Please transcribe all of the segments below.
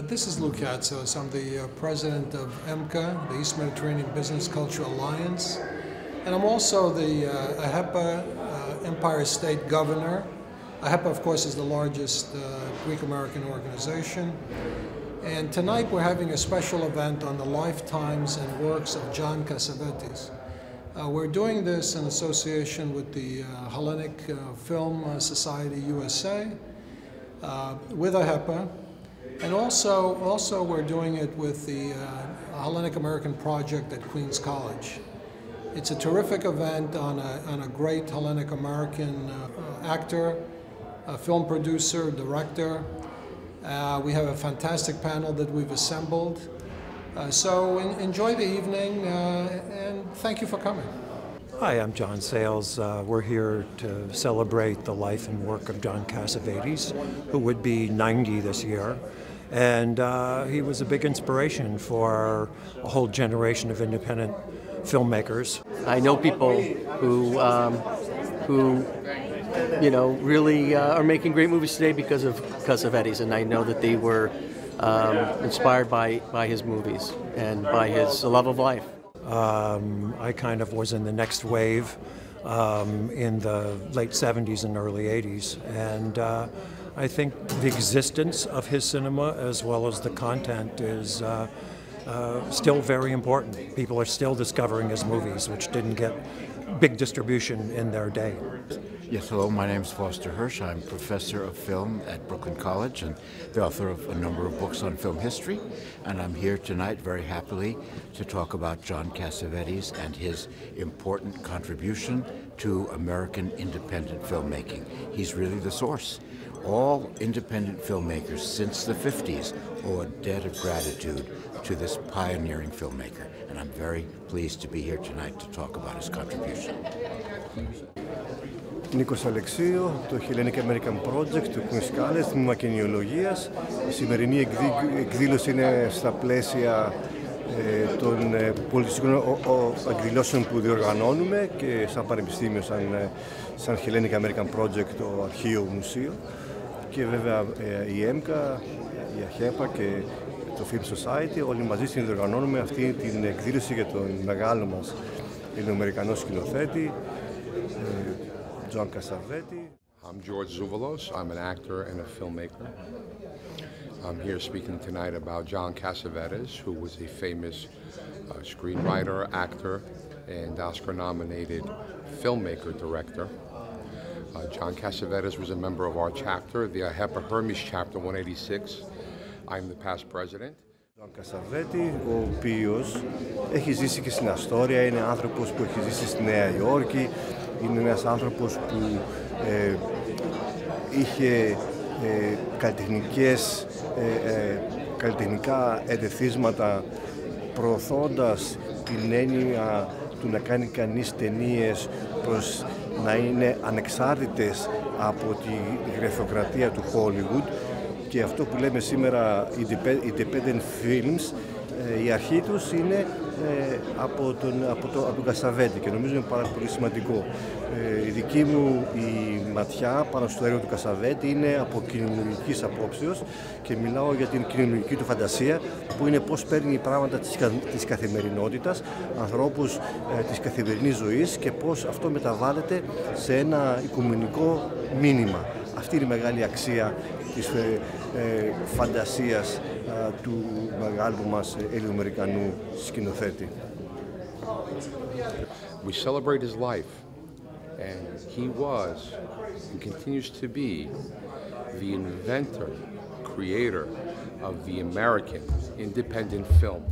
This is Lou Katzos. I'm the president of EMCA, the East Mediterranean Business Culture Alliance, and I'm also the AHEPA Empire State Governor. AHEPA, of course, is the largest Greek-American organization. And tonight we're having a special event on the lifetimes and works of John Cassavetes. We're doing this in association with the Hellenic Film Society USA, with AHEPA, and also we're doing it with the Hellenic American Project at Queens College. It's a terrific event on a great Hellenic American actor, a film producer, director. We have a fantastic panel that we've assembled. So enjoy the evening and thank you for coming. Hi, I'm John Sales. We're here to celebrate the life and work of John Cassavetes, who would be 90 this year. And he was a big inspiration for a whole generation of independent filmmakers. I know people who really are making great movies today because of Cassavetes, and I know that they were inspired by his movies and by his love of life. I kind of was in the next wave in the late 70s and early 80s, and I think the existence of his cinema as well as the content is still very important. People are still discovering his movies, which didn't get big distribution in their day. Yes, hello, my name is Foster Hirsch. I'm professor of film at Brooklyn College and the author of a number of books on film history. And I'm here tonight very happily to talk about John Cassavetes and his important contribution to American independent filmmaking. He's really the source. All independent filmmakers since the 50s owe a debt of gratitude to this pioneering filmmaker. And I'm very pleased to be here tonight to talk about his contribution. Νίκος Αλεξίου, το Hellenic American Project του Queens College, τμήμα κινηματογραφίας. Η σημερινή εκδήλωση είναι στα πλαίσια των πολιτιστικών εκδηλώσεων που διοργανώνουμε και σαν πανεπιστήμιο, σαν Hellenic American Project, το αρχείο μουσείο. Και βέβαια η ΕΜΚΑ, η ΑΧΕΠΑ και το Film Society, όλοι μαζί συνδιοργανώνουμε αυτή την εκδήλωση για τον μεγάλο μας Ελληνοαμερικανό σκηνοθέτη, John Cassavetes. I'm George Zouvelos. I'm an actor and a filmmaker. I'm here speaking tonight about John Cassavetes, who was a famous screenwriter, actor, and Oscar-nominated filmmaker-director. John Cassavetes was a member of our chapter, the AHEPA Hermes Chapter 186. I'm the past president. John Cassavetes, ο οποίος έχει ζήσει και στην Αστόρια, είναι άνθρωπος που έχει ζήσει στη Νέα Υόρκη, είναι ένας άνθρωπος που είχε καλλιτεχνικά ερεθίσματα, προωθώντας την έννοια του να κάνει κανείς ταινίες προς να είναι ανεξάρτητες από τη γραφειοκρατία του Hollywood, και αυτό που λέμε σήμερα independent films, η αρχή τους είναι από τον Cassavetes, και νομίζω είναι πάρα πολύ σημαντικό. Η δική μου η ματιά πάνω στο έργο του Cassavetes είναι από κοινωνικής απόψεως και μιλάω για την κοινωνική του φαντασία, που είναι πώς παίρνει πράγματα της καθημερινότητας, ανθρώπους της καθημερινής ζωής, και πώς αυτό μεταβάλλεται σε ένα οικουμενικό μήνυμα. Αυτή είναι η μεγάλη αξία της φαντασίας του μεγάλου μας Ελληνοαμερικανού σκηνοθέτη. We celebrate his life, and he was and continues to be the inventor, creator of the American independent film,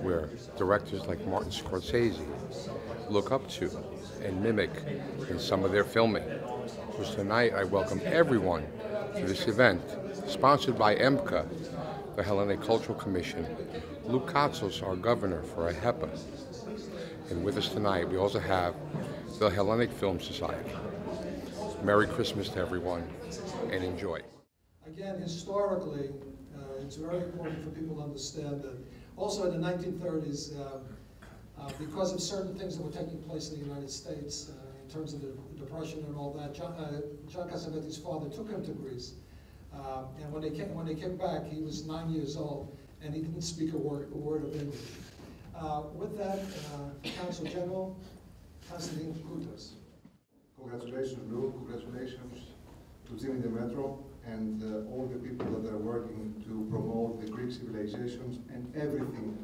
where directors like Martin Scorsese look up to and mimic in some of their filming. So tonight I welcome everyone to this event, sponsored by EMCA, the Hellenic Cultural Commission, Lou Katzos, our governor for AHEPA. And with us tonight, we also have the Hellenic Film Society. Merry Christmas to everyone, and enjoy. Again, historically, it's very important for people to understand that also in the 1930s, because of certain things that were taking place in the United States, in terms of the Depression and all that, John Cassavetes' father took him to Greece And when they came back, he was 9 years old, and he didn't speak a word of English. With that, Counsel General Constantine Koutas. Congratulations, Lou. Congratulations to Jimmy Demetro and all the people that are working to promote the Greek civilizations and everything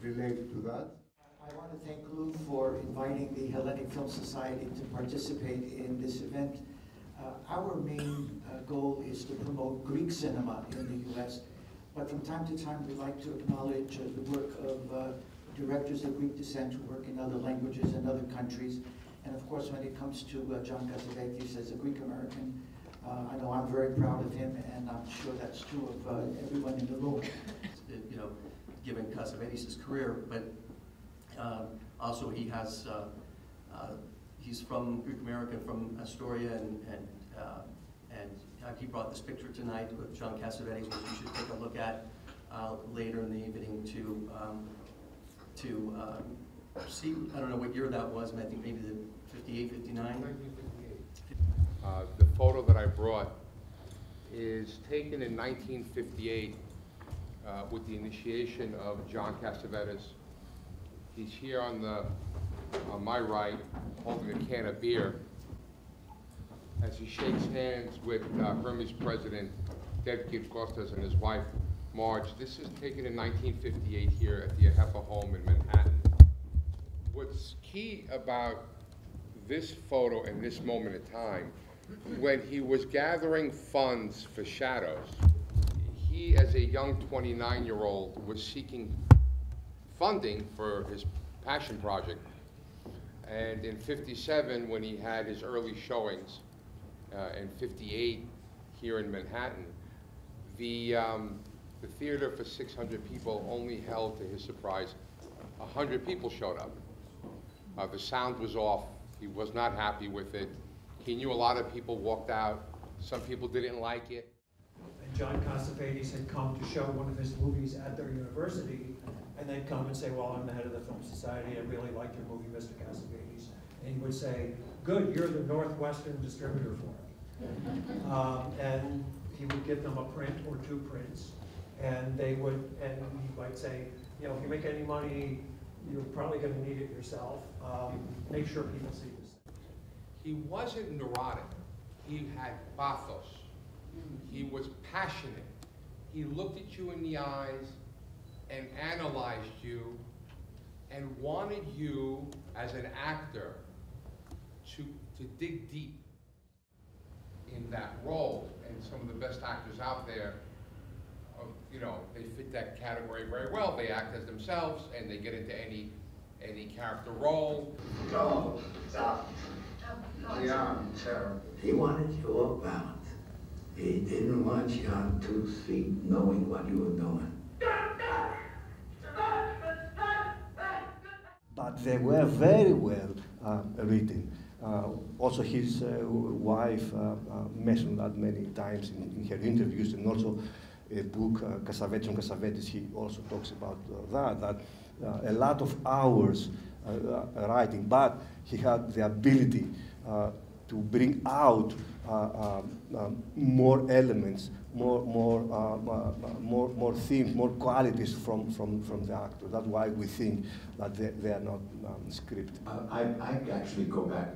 related to that. I want to thank Lou for inviting the Hellenic Film Society to participate in this event. Our main goal is to promote Greek cinema in the U.S., but from time to time we like to acknowledge the work of directors of Greek descent who work in other languages and other countries. And of course, when it comes to John Cassavetes as a Greek American, I know I'm very proud of him, and I'm sure that's true of everyone in the room. You know, given Cassavetes' career, but also he has, he's from Greek American, from Astoria, and he brought this picture tonight with John Cassavetes, which you should take a look at later in the evening to see, I don't know what year that was, but I think maybe the 58, 59? 1958. The photo that I brought is taken in 1958 with the initiation of John Cassavetes. He's here on my right, holding a can of beer, as he shakes hands with Hermes president Ted Kostas and his wife Marge. This is taken in 1958 here at the Ahepa home in Manhattan. What's key about this photo and this moment in time, when he was gathering funds for Shadows, he, as a young 29-year-old, was seeking funding for his passion project. And in '57, when he had his early showings, in '58 here in Manhattan, the theater for 600 people only held, to his surprise, 100 people showed up. The sound was off. He was not happy with it. He knew a lot of people walked out. Some people didn't like it. And John Cassavetes had come to show one of his movies at their university, and they'd come and say, well, I'm the head of the Film Society. I really like your movie, Mr. Cassavetes. And he would say, good, you're the Northwestern distributor for it. And he would give them a print or two prints, and he might say, you know, if you make any money, you're probably going to need it yourself. Make sure people see this. He wasn't neurotic. He had pathos. He was passionate. He looked at you in the eyes and analyzed you and wanted you as an actor to dig deep in that role. And some of the best actors out there, you know, they fit that category very well. They act as themselves and they get into any character role. Go, stop. He wanted you off balance. He didn't want you on 2 feet knowing what you were doing. But they were very well written. Also, his wife mentioned that many times in her interviews, and also a book, Cassavetes on Cassavetes, he also talks about that a lot of hours writing, but he had the ability to bring out more elements, more themes, more qualities from the actor. That's why we think that they are not scripted. I actually go back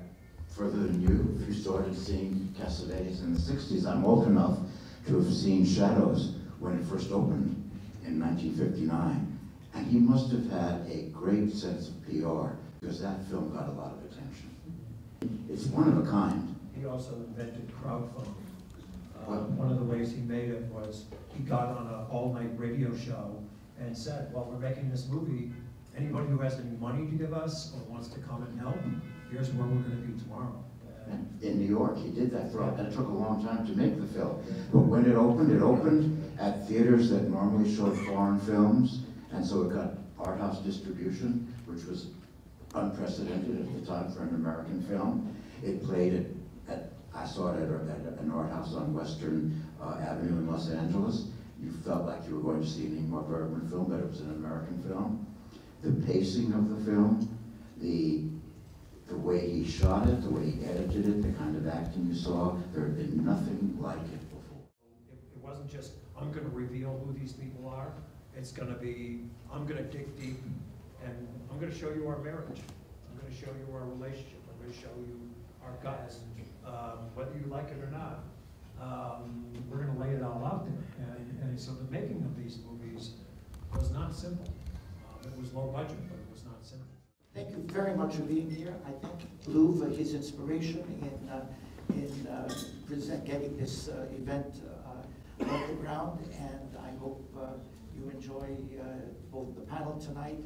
further than you. If you started seeing Cassavetes in the 60s, I'm old enough to have seen Shadows when it first opened in 1959. And he must have had a great sense of PR, because that film got a lot of attention. It's one of a kind. He also invented crowdfunding. One of the ways he made it was he got on an all-night radio show and said, well, we're making this movie. Anybody who has any money to give us or wants to come and help, here's where we're going to be tomorrow. In New York, he did that throughout, and it took a long time to make the film. But when it opened at theaters that normally showed foreign films, and so it got art house distribution, which was unprecedented at the time for an American film. It played I saw it at an art house on Western Avenue in Los Angeles. You felt like you were going to see an Ingmar Bergman film, but it was an American film. The pacing of the film, the way he shot it, the way he edited it, the kind of acting you saw, there had been nothing like it before. It wasn't just, I'm going to reveal who these people are. It's going to be, I'm going to dig deep, and I'm going to show you our marriage. I'm going to show you our relationship. I'm going to show you our guts, whether you like it or not. We're going to lay it all out there. And so the making of these movies was not simple. It was low budget, but it was not simple. Thank you very much for being here. I thank Lou for his inspiration in getting this event off the ground, and I hope you enjoy both the panel tonight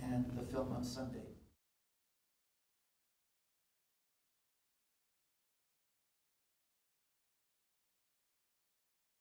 and the film on Sunday.